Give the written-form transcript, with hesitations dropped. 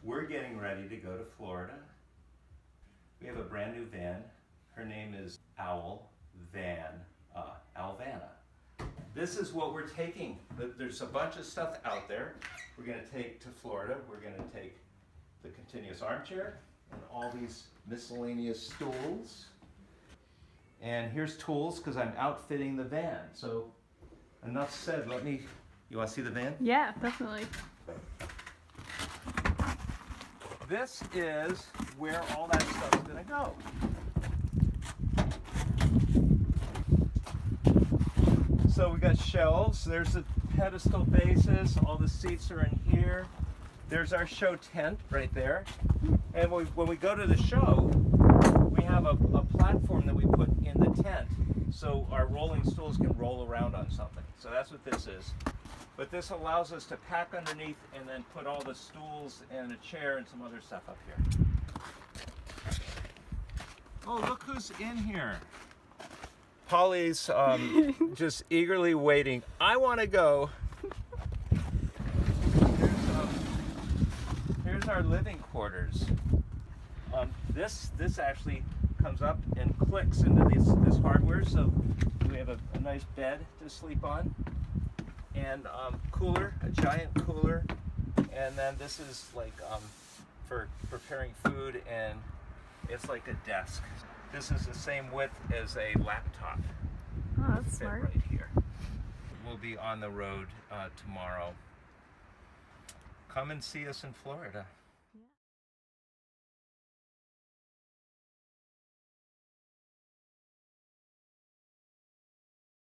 We're getting ready to go to Florida. We have a brand new van. Her name is Alvana. This is what we're taking. There's a bunch of stuff out there we're going to take to Florida. We're going to take the continuous armchair and all these miscellaneous stools. And here's tools because I'm outfitting the van. So enough said. You want to see the van? Yeah, definitely. This is where all that stuff's going to go. So we got shelves, there's the pedestal bases, all the seats are in here. There's our show tent right there. And when we go to the show, we have a platform that we put in the tent so our rolling stools can roll around on something. So that's what this is. But this allows us to pack underneath and then put all the stools and a chair and some other stuff up here. Oh, look who's in here. Polly's just eagerly waiting. I want to go. Here's our living quarters. This actually comes up and clicks into this hardware, so we have a nice bed to sleep on, and cooler, a giant cooler, and then this is like for preparing food, and it's like a desk. This is the same width as a laptop. Oh, that's smart. Right here. We'll be on the road tomorrow. Come and see us in Florida.